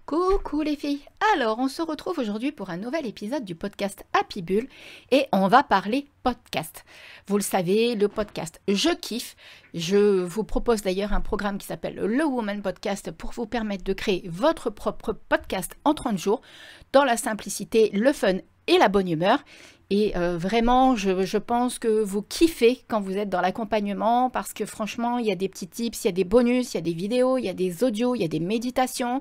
Coucou les filles. Alors, on se retrouve aujourd'hui pour un nouvel épisode du podcast Happy Bull et on va parler podcast. Vous le savez, le podcast, je kiffe. Je vous propose d'ailleurs un programme qui s'appelle le Woman Podcast pour vous permettre de créer votre propre podcast en 30 jours dans la simplicité, le fun et la bonne humeur. Et vraiment, je pense que vous kiffez quand vous êtes dans l'accompagnement parce que franchement, il y a des petits tips, il y a des bonus, il y a des vidéos, il y a des audios, il y a des méditations.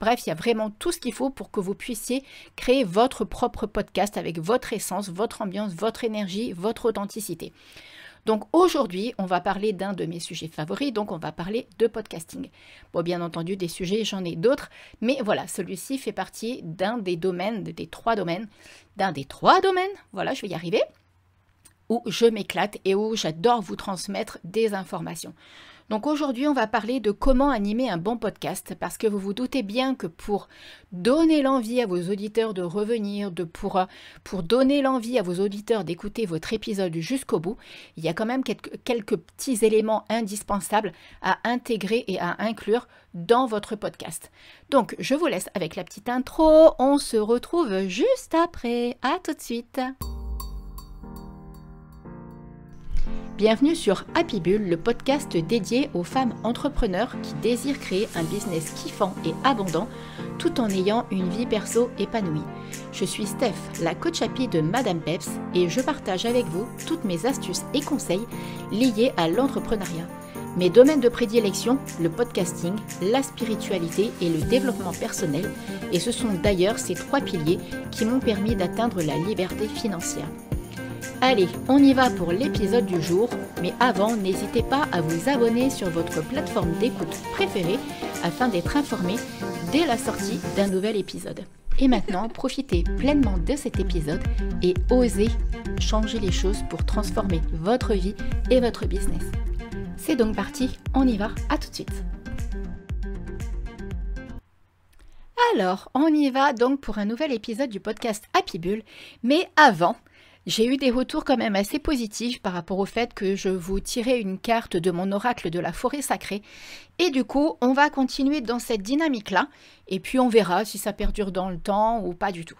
Bref, il y a vraiment tout ce qu'il faut pour que vous puissiez créer votre propre podcast avec votre essence, votre ambiance, votre énergie, votre authenticité. Donc aujourd'hui, on va parler d'un de mes sujets favoris, donc on va parler de podcasting. Bon, bien entendu, des sujets, j'en ai d'autres, mais voilà, celui-ci fait partie d'un des domaines, voilà, je vais y arriver, où je m'éclate et où j'adore vous transmettre des informations. Donc aujourd'hui, on va parler de comment animer un bon podcast parce que vous vous doutez bien que pour donner l'envie à vos auditeurs de revenir, pour donner l'envie à vos auditeurs d'écouter votre épisode jusqu'au bout, il y a quand même quelques petits éléments indispensables à intégrer et à inclure dans votre podcast. Donc, je vous laisse avec la petite intro. On se retrouve juste après. À tout de suite. Bienvenue sur Happy Bull, le podcast dédié aux femmes entrepreneurs qui désirent créer un business kiffant et abondant tout en ayant une vie perso épanouie. Je suis Steph, la coach happy de Madame Peps et je partage avec vous toutes mes astuces et conseils liés à l'entrepreneuriat. Mes domaines de prédilection, le podcasting, la spiritualité et le développement personnel, et ce sont d'ailleurs ces 3 piliers qui m'ont permis d'atteindre la liberté financière. Allez, on y va pour l'épisode du jour, mais avant, n'hésitez pas à vous abonner sur votre plateforme d'écoute préférée afin d'être informé dès la sortie d'un nouvel épisode. Et maintenant, profitez pleinement de cet épisode et osez changer les choses pour transformer votre vie et votre business. C'est donc parti, on y va, à tout de suite. Alors, on y va donc pour un nouvel épisode du podcast Happy Bull, mais avant, j'ai eu des retours quand même assez positifs par rapport au fait que je vous tirais une carte de mon oracle de la forêt sacrée. Et du coup, on va continuer dans cette dynamique-là. Et puis, on verra si ça perdure dans le temps ou pas du tout.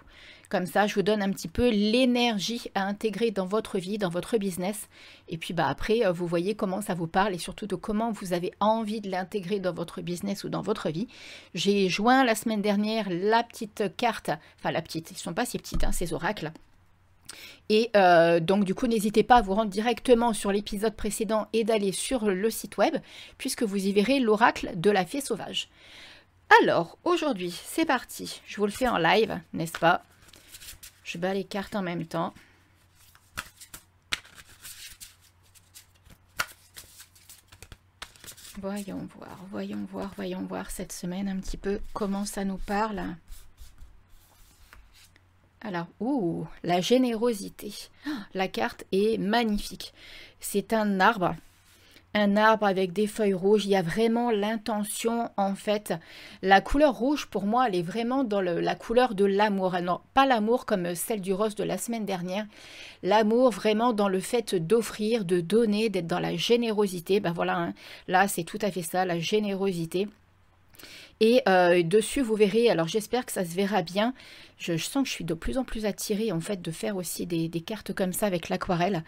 Comme ça, je vous donne un petit peu l'énergie à intégrer dans votre vie, dans votre business. Et puis après, vous voyez comment ça vous parle et surtout de comment vous avez envie de l'intégrer dans votre business ou dans votre vie. J'ai joint la semaine dernière la petite carte, enfin la petite, ils ne sont pas si petites, hein, ces oracles. Et donc du coup, n'hésitez pas à vous rendre directement sur l'épisode précédent et d'aller sur le site web, puisque vous y verrez l'oracle de la fée sauvage. Alors, aujourd'hui, c'est parti. Je vous le fais en live, n'est-ce pas? Je bats les cartes en même temps. Voyons voir cette semaine un petit peu comment ça nous parle. Alors, la générosité. La carte est magnifique. C'est un arbre avec des feuilles rouges. Il y a vraiment l'intention, en fait. La couleur rouge, pour moi, elle est vraiment dans la couleur de l'amour. Non, pas l'amour comme celle du rose de la semaine dernière. L'amour vraiment dans le fait d'offrir, de donner, d'être dans la générosité. Ben voilà, hein. Là, c'est tout à fait ça, la générosité. Et dessus, vous verrez, alors j'espère que ça se verra bien. Je sens que je suis de plus en plus attirée en fait de faire aussi des cartes comme ça avec l'aquarelle.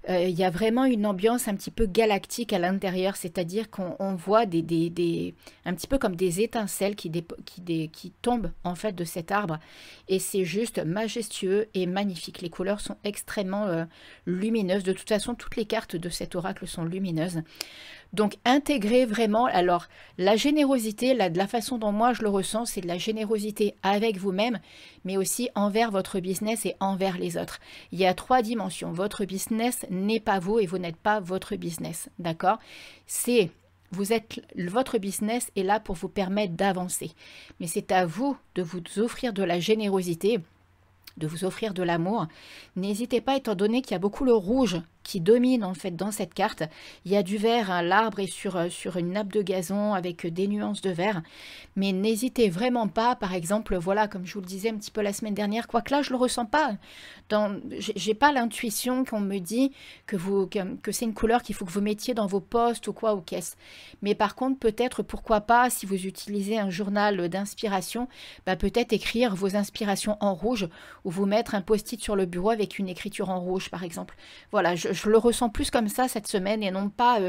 Il y a vraiment une ambiance un petit peu galactique à l'intérieur, c'est-à-dire qu'on voit un petit peu comme des étincelles qui tombent en fait de cet arbre. Et c'est juste majestueux et magnifique. Les couleurs sont extrêmement lumineuses. De toute façon, toutes les cartes de cet oracle sont lumineuses. Donc, intégrer vraiment, alors, la générosité, de la façon dont moi je le ressens, c'est de la générosité avec vous-même, mais aussi envers votre business et envers les autres. Il y a 3 dimensions. Votre business n'est pas vous et vous n'êtes pas votre business, d'accord? Votre business est là pour vous permettre d'avancer. Mais c'est à vous de vous offrir de la générosité, de vous offrir de l'amour. N'hésitez pas, étant donné qu'il y a beaucoup le rouge qui domine en fait dans cette carte. Il y a du vert, hein, l'arbre est sur une nappe de gazon avec des nuances de vert. Mais n'hésitez vraiment pas, par exemple, voilà, comme je vous le disais un petit peu la semaine dernière, quoique là je le ressens pas. J'ai pas l'intuition qu'on me dit que c'est une couleur qu'il faut que vous mettiez dans vos posts ou quoi ou qu'est-ce. Mais par contre, peut-être, pourquoi pas, si vous utilisez un journal d'inspiration, bah peut-être écrire vos inspirations en rouge ou vous mettre un post-it sur le bureau avec une écriture en rouge, par exemple. Voilà, je le ressens plus comme ça cette semaine et non pas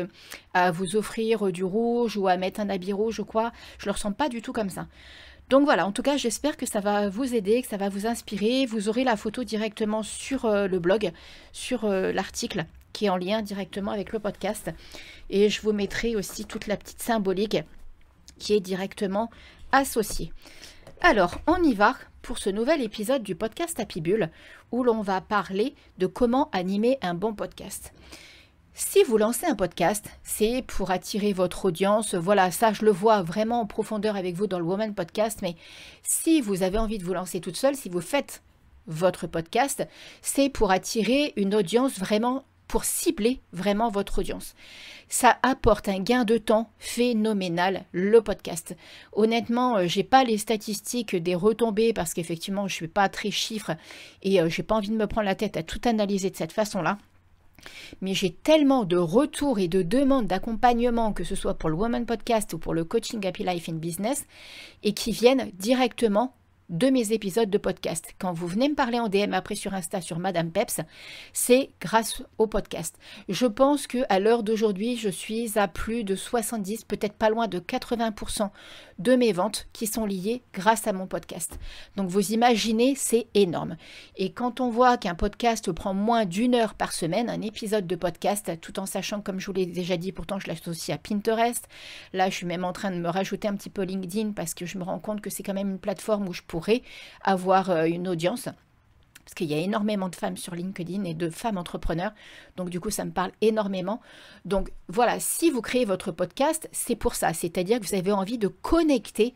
à vous offrir du rouge ou à mettre un habit rouge ou quoi. Je le ressens pas du tout comme ça. Donc voilà, en tout cas, j'espère que ça va vous aider, que ça va vous inspirer. Vous aurez la photo directement sur le blog, sur l'article qui est en lien directement avec le podcast. Et je vous mettrai aussi toute la petite symbolique qui est directement associée. Alors, on y va pour ce nouvel épisode du podcast Happy Bull où l'on va parler de comment animer un bon podcast. Si vous lancez un podcast, c'est pour attirer votre audience. Voilà, ça je le vois vraiment en profondeur avec vous dans le Woman Podcast. Mais si vous avez envie de vous lancer toute seule, si vous faites votre podcast, c'est pour attirer une audience vraiment, pour cibler vraiment votre audience. Ça apporte un gain de temps phénoménal, le podcast. Honnêtement, j'ai pas les statistiques des retombées parce qu'effectivement, je suis pas très chiffre et j'ai pas envie de me prendre la tête à tout analyser de cette façon-là. Mais j'ai tellement de retours et de demandes d'accompagnement, que ce soit pour le Woman Podcast ou pour le Coaching Happy Life in Business, et qui viennent directement de mes épisodes de podcast. Quand vous venez me parler en DM après sur Insta sur Madame Peps, c'est grâce au podcast. Je pense qu'à l'heure d'aujourd'hui, je suis à plus de 70, peut-être pas loin de 80% de mes ventes qui sont liées grâce à mon podcast. Donc vous imaginez, c'est énorme. Et quand on voit qu'un podcast prend moins d'1 heure par semaine, un épisode de podcast, tout en sachant, comme je vous l'ai déjà dit, pourtant je l'associe à Pinterest. Là, je suis même en train de me rajouter un petit peu LinkedIn parce que je me rends compte que c'est quand même une plateforme où je pourrais avoir une audience. Parce qu'il y a énormément de femmes sur LinkedIn et de femmes entrepreneurs. Donc du coup, ça me parle énormément. Donc voilà, si vous créez votre podcast, c'est pour ça. C'est-à-dire que vous avez envie de connecter.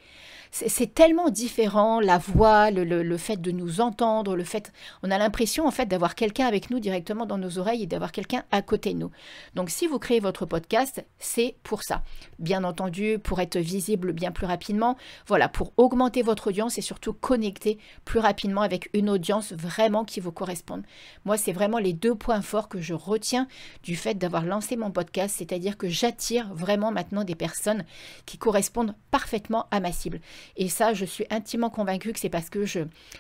C'est tellement différent, la voix, le fait de nous entendre, le fait... On a l'impression en fait d'avoir quelqu'un avec nous directement dans nos oreilles et d'avoir quelqu'un à côté de nous. Donc si vous créez votre podcast, c'est pour ça. Bien entendu, pour être visible bien plus rapidement. Voilà, pour augmenter votre audience et surtout connecter plus rapidement avec une audience vraiment qui vous corresponde. Moi, c'est vraiment les 2 points forts que je retiens du fait d'avoir lancé mon podcast, c'est-à-dire que j'attire vraiment maintenant des personnes qui correspondent parfaitement à ma cible. Et ça, je suis intimement convaincue que c'est parce que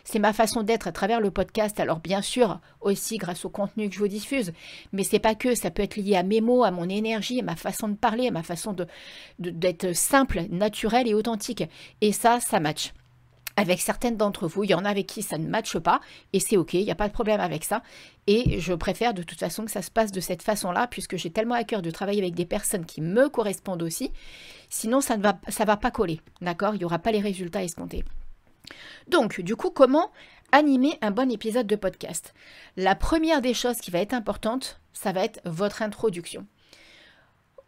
c'est ma façon d'être à travers le podcast. Alors bien sûr, aussi grâce au contenu que je vous diffuse, mais c'est pas que, ça peut être lié à mes mots, à mon énergie, à ma façon de parler, à ma façon d'être simple, naturelle et authentique. Et ça match. Avec certaines d'entre vous, il y en a avec qui ça ne matche pas et c'est ok, il n'y a pas de problème avec ça. Et je préfère de toute façon que ça se passe de cette façon-là puisque j'ai tellement à cœur de travailler avec des personnes qui me correspondent aussi. Sinon, ça va pas coller, d'accord? Il n'y aura pas les résultats escomptés. Donc, du coup, comment animer un bon épisode de podcast? La première des choses qui va être importante, ça va être votre introduction.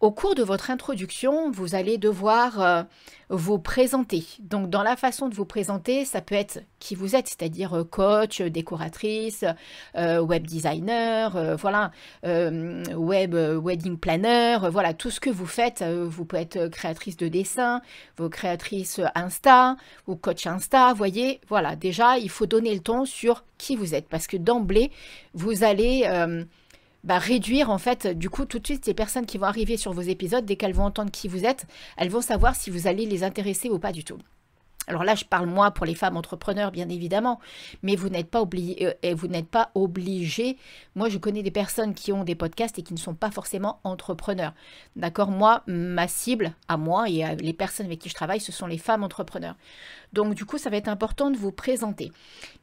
Au cours de votre introduction, vous allez devoir vous présenter. Donc, dans la façon de vous présenter, ça peut être qui vous êtes, c'est-à-dire coach, décoratrice, web designer, voilà, wedding planner, voilà, tout ce que vous faites. Vous pouvez être créatrice de dessin, vos créatrices Insta, ou coach Insta, vous voyez, voilà. Déjà, il faut donner le ton sur qui vous êtes parce que d'emblée, vous allez... réduire en fait, du coup, tout de suite, les personnes qui vont arriver sur vos épisodes, dès qu'elles vont entendre qui vous êtes, elles vont savoir si vous allez les intéresser ou pas du tout. Alors là, je parle moi pour les femmes entrepreneurs, bien évidemment, mais vous n'êtes pas obligé. Moi, je connais des personnes qui ont des podcasts et qui ne sont pas forcément entrepreneurs. D'accord? Moi, ma cible, à moi et à les personnes avec qui je travaille, ce sont les femmes entrepreneurs. Donc, du coup, ça va être important de vous présenter.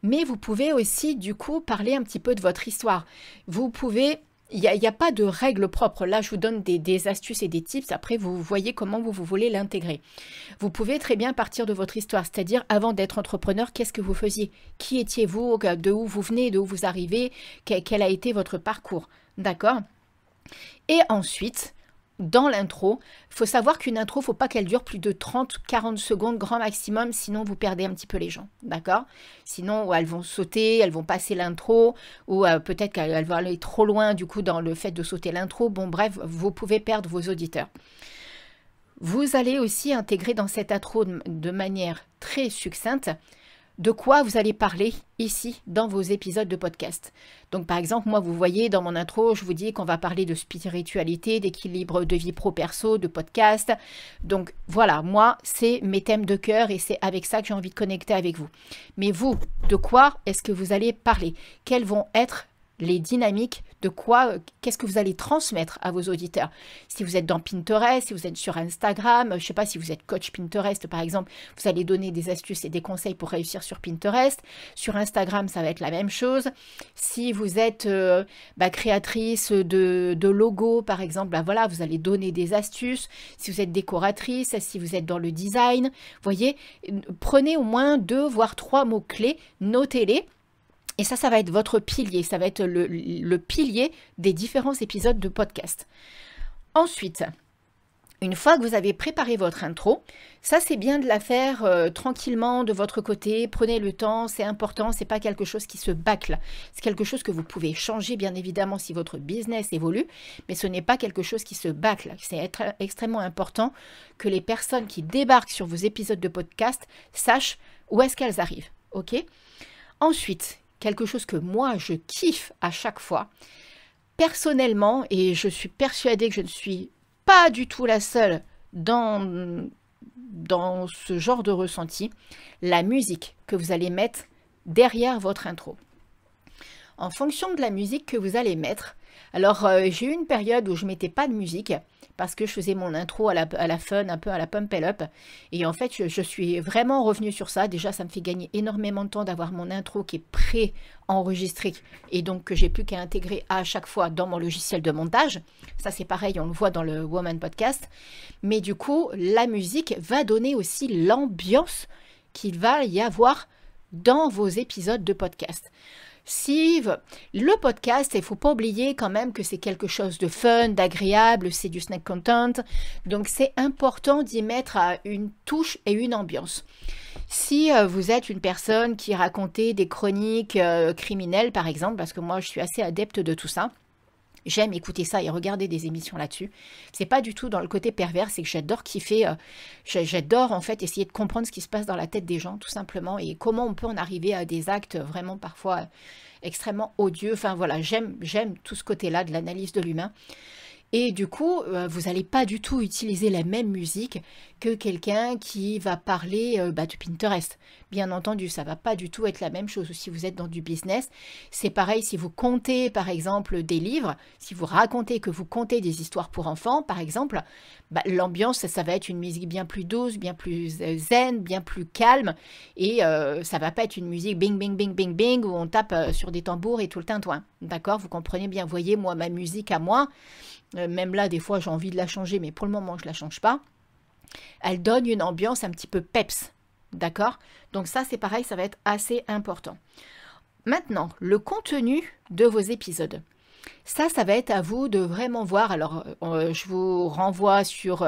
Mais vous pouvez aussi, du coup, parler un petit peu de votre histoire. Vous pouvez... Il n'y a pas de règle propre. Là, je vous donne des astuces et des tips. Après, vous voyez comment vous voulez l'intégrer. Vous pouvez très bien partir de votre histoire. C'est-à-dire, avant d'être entrepreneur, qu'est-ce que vous faisiez? Qui étiez-vous? De où vous venez? De où vous arrivez? Quel a été votre parcours? D'accord? Et ensuite, dans l'intro, il faut savoir qu'une intro, il ne faut pas qu'elle dure plus de 30-40 secondes grand maximum, sinon vous perdez un petit peu les gens, d'accord? Sinon, elles vont sauter, elles vont passer l'intro, ou peut-être qu'elles vont aller trop loin du coup dans le fait de sauter l'intro. Bon bref, vous pouvez perdre vos auditeurs. Vous allez aussi intégrer dans cette intro de manière très succincte de quoi vous allez parler ici dans vos épisodes de podcast. Donc par exemple, moi vous voyez dans mon intro, je vous dis qu'on va parler de spiritualité, d'équilibre de vie pro-perso, de podcast. Donc voilà, moi c'est mes thèmes de cœur et c'est avec ça que j'ai envie de connecter avec vous. Mais vous, de quoi est-ce que vous allez parler? Quelles vont être les dynamiques de quoi, qu'est-ce que vous allez transmettre à vos auditeurs? Si vous êtes dans Pinterest, si vous êtes sur Instagram, je ne sais pas si vous êtes coach Pinterest par exemple, vous allez donner des astuces et des conseils pour réussir sur Pinterest. Sur Instagram, ça va être la même chose. Si vous êtes créatrice de logos par exemple, voilà, vous allez donner des astuces. Si vous êtes décoratrice, si vous êtes dans le design, voyez, prenez au moins 2 voire 3 mots-clés, notez-les. Et ça va être votre pilier, ça va être le pilier des différents épisodes de podcast. Ensuite, une fois que vous avez préparé votre intro, ça c'est bien de la faire tranquillement de votre côté, prenez le temps, c'est important, c'est pas quelque chose qui se bâcle, c'est quelque chose que vous pouvez changer bien évidemment si votre business évolue, mais ce n'est pas quelque chose qui se bâcle. C'est extrêmement important que les personnes qui débarquent sur vos épisodes de podcast sachent où est-ce qu'elles arrivent, ok? Ensuite, quelque chose que moi je kiffe à chaque fois, personnellement, et je suis persuadée que je ne suis pas du tout la seule dans ce genre de ressenti, la musique que vous allez mettre derrière votre intro. En fonction de la musique que vous allez mettre, alors j'ai eu une période où je ne mettais pas de musique parce que je faisais mon intro à la fun, un peu à la pump it up. Et en fait, je suis vraiment revenue sur ça. Déjà, ça me fait gagner énormément de temps d'avoir mon intro qui est pré-enregistré et donc que j'ai plus qu'à intégrer à chaque fois dans mon logiciel de montage. Ça, c'est pareil, on le voit dans le Woman Podcast. Mais du coup, la musique va donner aussi l'ambiance qu'il va y avoir dans vos épisodes de podcast. Si le podcast, il ne faut pas oublier quand même que c'est quelque chose de fun, d'agréable, c'est du snack content. Donc, c'est important d'y mettre une touche et une ambiance. Si vous êtes une personne qui racontait des chroniques criminelles, par exemple, parce que moi, je suis assez adepte de tout ça, j'aime écouter ça et regarder des émissions là-dessus. C'est pas du tout dans le côté pervers, c'est que j'adore kiffer, j'adore en fait essayer de comprendre ce qui se passe dans la tête des gens tout simplement et comment on peut en arriver à des actes vraiment parfois extrêmement odieux. Enfin voilà, j'aime tout ce côté-là de l'analyse de l'humain. Et du coup, vous n'allez pas du tout utiliser la même musique que quelqu'un qui va parler de Pinterest. Bien entendu, ça ne va pas du tout être la même chose. Si vous êtes dans du business, c'est pareil si vous comptez par exemple des livres, si vous racontez que vous comptez des histoires pour enfants par exemple, l'ambiance ça va être une musique bien plus douce, bien plus zen, bien plus calme et ça ne va pas être une musique bing bing bing bing bing où on tape sur des tambours et tout le tintouin. D'accord? Vous comprenez bien, voyez moi ma musique à moi, même là des fois j'ai envie de la changer mais pour le moment je ne la change pas. Elle donne une ambiance un petit peu peps. D'accord? Donc ça, c'est pareil, ça va être assez important. Maintenant, le contenu de vos épisodes. Ça va être à vous de vraiment voir. Alors, je vous renvoie sur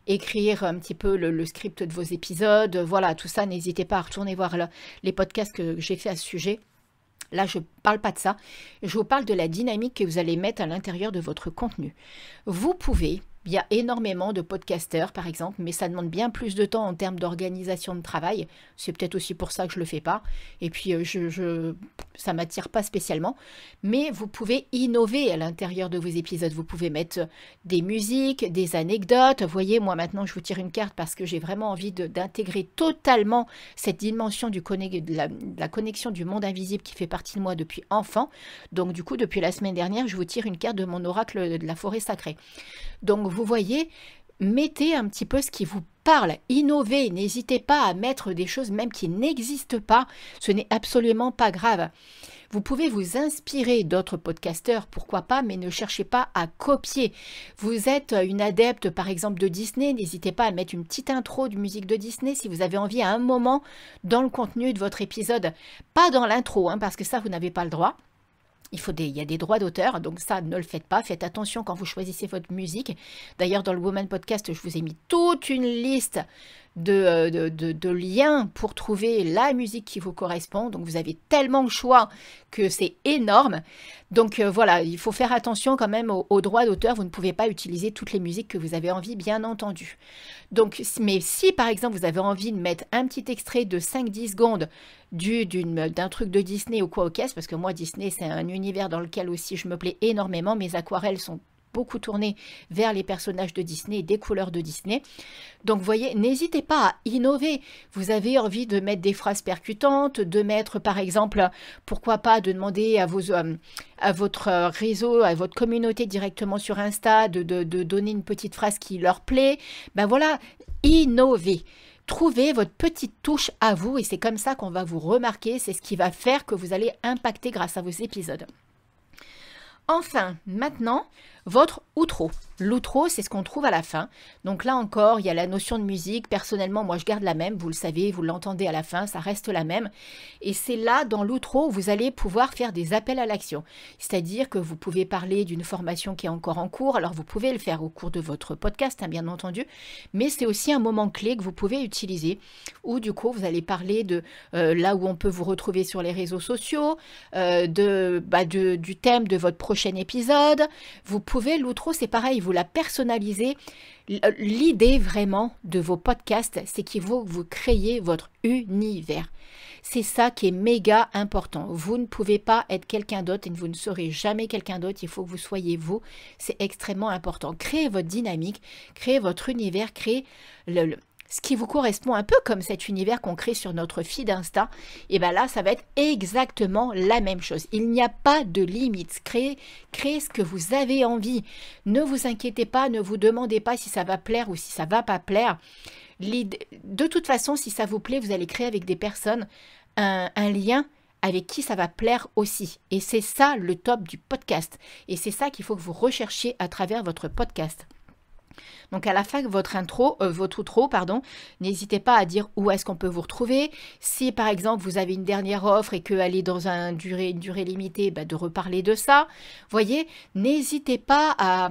écrire un petit peu le script de vos épisodes. Voilà, tout ça, n'hésitez pas à retourner voir les podcasts que j'ai fait à ce sujet. Là, je ne parle pas de ça. Je vous parle de la dynamique que vous allez mettre à l'intérieur de votre contenu. Vous pouvez... Il y a énormément de podcasteurs, par exemple, mais ça demande bien plus de temps en termes d'organisation de travail. C'est peut-être aussi pour ça que je ne le fais pas. Et puis, ça ne m'attire pas spécialement. Mais vous pouvez innover à l'intérieur de vos épisodes. Vous pouvez mettre des musiques, des anecdotes. Vous voyez, moi, maintenant, je vous tire une carte parce que j'ai vraiment envie d'intégrer totalement cette dimension de la connexion du monde invisible qui fait partie de moi depuis enfant. Donc, du coup, depuis la semaine dernière, je vous tire une carte de mon oracle de la forêt sacrée. Donc, vous voyez, mettez un petit peu ce qui vous parle, innovez, n'hésitez pas à mettre des choses même qui n'existent pas, ce n'est absolument pas grave. Vous pouvez vous inspirer d'autres podcasteurs, pourquoi pas, mais ne cherchez pas à copier. Vous êtes une adepte par exemple de Disney, n'hésitez pas à mettre une petite intro de musique de Disney si vous avez envie à un moment dans le contenu de votre épisode. Pas dans l'intro, parce que ça vous n'avez pas le droit. Il y a des droits d'auteur, donc ça, ne le faites pas. Faites attention quand vous choisissez votre musique. D'ailleurs, dans le Woman Podcast, je vous ai mis toute une liste de liens pour trouver la musique qui vous correspond. Donc, vous avez tellement de choix que c'est énorme. Donc, voilà, il faut faire attention quand même aux droits d'auteur. Vous ne pouvez pas utiliser toutes les musiques que vous avez envie, bien entendu. Donc, mais si, par exemple, vous avez envie de mettre un petit extrait de 5-10 secondes d'un truc de Disney ou quoi, ok, parce que moi, Disney, c'est un univers dans lequel aussi je me plais énormément. Mes aquarelles sont beaucoup tournées vers les personnages de Disney et des couleurs de Disney. Donc, vous voyez, n'hésitez pas à innover. Vous avez envie de mettre des phrases percutantes, de mettre, par exemple, pourquoi pas, de demander à votre réseau, à votre communauté directement sur Insta, de donner une petite phrase qui leur plaît. Ben voilà, innover. Trouvez votre petite touche à vous et c'est comme ça qu'on va vous remarquer. C'est ce qui va faire que vous allez impacter grâce à vos épisodes. Enfin, maintenant, votre outro. L'outro, c'est ce qu'on trouve à la fin. Donc là encore, il y a la notion de musique. Personnellement, moi, je garde la même. Vous le savez, vous l'entendez à la fin, ça reste la même. Et c'est là, dans l'outro, où vous allez pouvoir faire des appels à l'action. C'est-à-dire que vous pouvez parler d'une formation qui est encore en cours. Alors, vous pouvez le faire au cours de votre podcast, hein, bien entendu. Mais c'est aussi un moment clé que vous pouvez utiliser. Où, du coup, vous allez parler de là où on peut vous retrouver sur les réseaux sociaux, du thème de votre prochain épisode. Vous pouvez, l'outro, c'est pareil, vous la personnalisez. L'idée vraiment de vos podcasts, c'est qu'il faut que vous créez votre univers. C'est ça qui est méga important. Vous ne pouvez pas être quelqu'un d'autre et vous ne serez jamais quelqu'un d'autre. Il faut que vous soyez vous. C'est extrêmement important. Créez votre dynamique, créez votre univers, créez ce qui vous correspond un peu comme cet univers qu'on crée sur notre feed Insta, et bien là, ça va être exactement la même chose. Il n'y a pas de limite. Créez ce que vous avez envie. Ne vous inquiétez pas, ne vous demandez pas si ça va plaire ou si ça va pas plaire. De toute façon, si ça vous plaît, vous allez créer avec des personnes un lien avec qui ça va plaire aussi. Et c'est ça le top du podcast. Et c'est ça qu'il faut que vous recherchiez à travers votre podcast. Donc à la fin de votre outro, n'hésitez pas à dire où est-ce qu'on peut vous retrouver. Si par exemple vous avez une dernière offre et qu'elle est dans une durée limitée, de reparler de ça. Voyez, n'hésitez pas à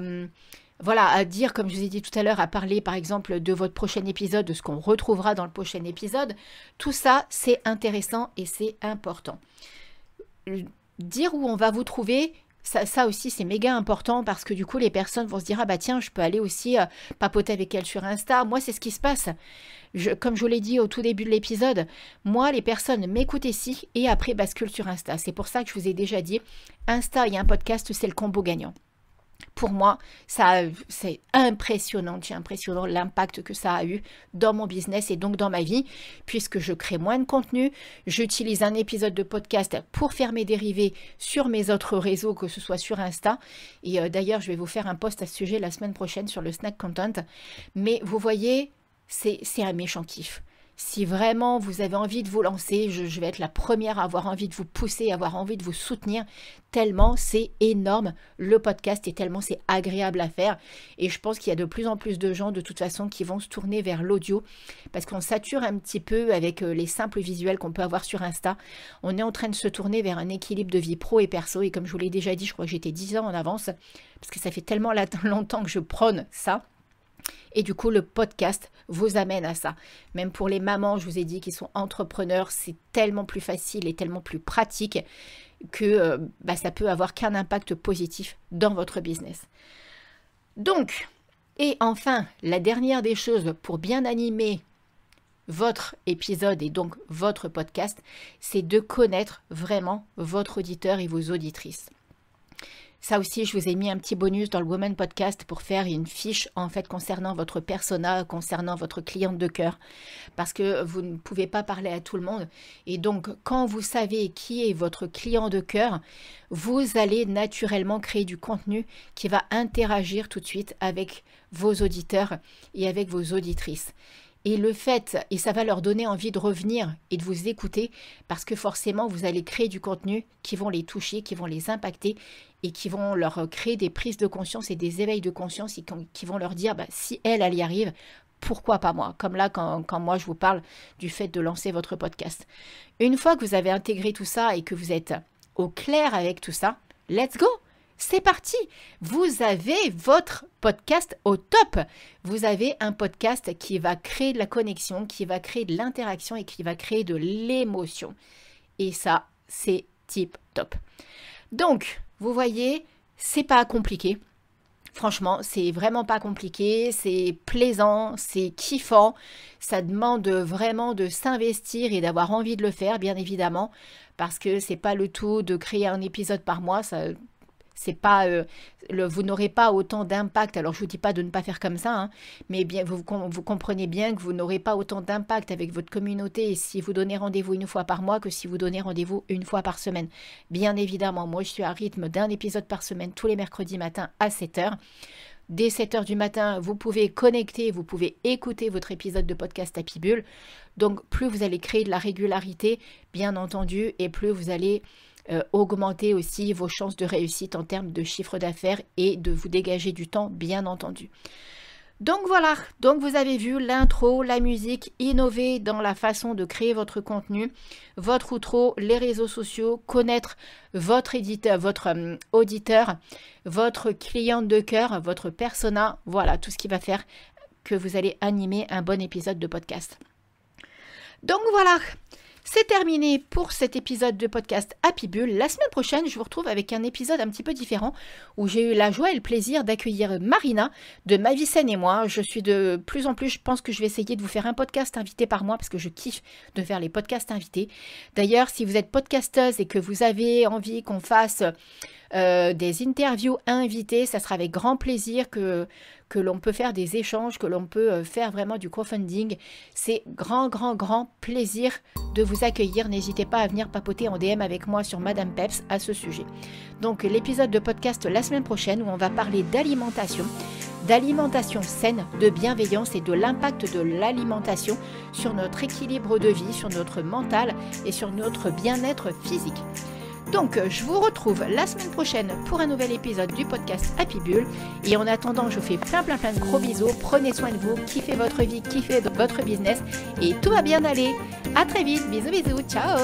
dire, comme je vous ai dit tout à l'heure, à parler par exemple de votre prochain épisode, de ce qu'on retrouvera dans le prochain épisode. Tout ça, c'est intéressant et c'est important. Dire où on va vous trouver, ça aussi, c'est méga important parce que du coup, les personnes vont se dire « Ah bah tiens, je peux aller aussi papoter avec elle sur Insta. » Moi, c'est ce qui se passe. Comme je vous l'ai dit au tout début de l'épisode, moi, les personnes m'écoutent ici et après basculent sur Insta. C'est pour ça que je vous ai déjà dit, Insta et un podcast, c'est le combo gagnant. Pour moi, c'est impressionnant l'impact que ça a eu dans mon business et donc dans ma vie, puisque je crée moins de contenu, j'utilise un épisode de podcast pour faire mes dérivés sur mes autres réseaux, que ce soit sur Insta. Et d'ailleurs, je vais vous faire un post à ce sujet la semaine prochaine sur le Snack Content. Mais vous voyez, c'est un méchant kiff. Si vraiment vous avez envie de vous lancer, je vais être la première à avoir envie de vous pousser, à avoir envie de vous soutenir, tellement c'est énorme le podcast et tellement c'est agréable à faire. Et je pense qu'il y a de plus en plus de gens de toute façon qui vont se tourner vers l'audio parce qu'on sature un petit peu avec les simples visuels qu'on peut avoir sur Insta. On est en train de se tourner vers un équilibre de vie pro et perso et comme je vous l'ai déjà dit, je crois que j'étais 10 ans en avance parce que ça fait tellement longtemps que je prône ça. Et du coup, le podcast vous amène à ça. Même pour les mamans, je vous ai dit, qui sont entrepreneurs, c'est tellement plus facile et tellement plus pratique que ça peut avoir qu'un impact positif dans votre business. Donc, et enfin, la dernière des choses pour bien animer votre épisode et donc votre podcast, c'est de connaître vraiment votre auditeur et vos auditrices. Ça aussi, je vous ai mis un petit bonus dans le Woman Podcast pour faire une fiche en fait concernant votre persona, concernant votre cliente de cœur. Parce que vous ne pouvez pas parler à tout le monde. Et donc, quand vous savez qui est votre client de cœur, vous allez naturellement créer du contenu qui va interagir tout de suite avec vos auditeurs et avec vos auditrices. Et ça va leur donner envie de revenir et de vous écouter parce que forcément, vous allez créer du contenu qui vont les toucher, qui vont les impacter et qui vont leur créer des prises de conscience et des éveils de conscience et qui vont leur dire si elle y arrive, pourquoi pas moi? Comme là, quand moi, je vous parle du fait de lancer votre podcast. Une fois que vous avez intégré tout ça et que vous êtes au clair avec tout ça, let's go! C'est parti! Vous avez votre podcast au top. Vous avez un podcast qui va créer de la connexion, qui va créer de l'interaction et qui va créer de l'émotion. Et ça, c'est tip top. Donc, vous voyez, c'est pas compliqué. Franchement, c'est vraiment pas compliqué, c'est plaisant, c'est kiffant. Ça demande vraiment de s'investir et d'avoir envie de le faire, bien évidemment, parce que c'est pas le tout de créer un épisode par mois. C'est pas, vous n'aurez pas autant d'impact. Alors, je vous dis pas de ne pas faire comme ça, hein, mais bien, vous comprenez bien que vous n'aurez pas autant d'impact avec votre communauté si vous donnez rendez-vous une fois par mois que si vous donnez rendez-vous une fois par semaine. Bien évidemment, moi, je suis à rythme d'un épisode par semaine tous les mercredis matins à 7 h. Dès 7 h du matin, vous pouvez connecter, vous pouvez écouter votre épisode de podcast Happy Bull. Donc, plus vous allez créer de la régularité, bien entendu, et plus vous allez augmenter aussi vos chances de réussite en termes de chiffre d'affaires et de vous dégager du temps, bien entendu. Donc voilà, donc vous avez vu l'intro, la musique, innover dans la façon de créer votre contenu, votre outro, les réseaux sociaux, connaître votre éditeur, votre auditeur, votre cliente de cœur, votre persona, voilà tout ce qui va faire que vous allez animer un bon épisode de podcast. Donc voilà, c'est terminé pour cet épisode de podcast Happy Bull. La semaine prochaine, je vous retrouve avec un épisode un petit peu différent où j'ai eu la joie et le plaisir d'accueillir Marina de Ma Vie Saine et moi. Je suis de plus en plus, je pense que je vais essayer de vous faire un podcast invité par mois parce que je kiffe de faire les podcasts invités. D'ailleurs, si vous êtes podcasteuse et que vous avez envie qu'on fasse des interviews invitées, ça sera avec grand plaisir que l'on peut faire des échanges, que l'on peut faire vraiment du crowdfunding. C'est grand plaisir de vous accueillir. N'hésitez pas à venir papoter en DM avec moi sur Madame Peps à ce sujet. Donc l'épisode de podcast la semaine prochaine où on va parler d'alimentation saine, de bienveillance et de l'impact de l'alimentation sur notre équilibre de vie, sur notre mental et sur notre bien-être physique. Donc, je vous retrouve la semaine prochaine pour un nouvel épisode du podcast Happy Bull. Et en attendant, je vous fais plein de gros bisous. Prenez soin de vous, kiffez votre vie, kiffez votre business. Et tout va bien aller. À très vite. Bisous. Ciao.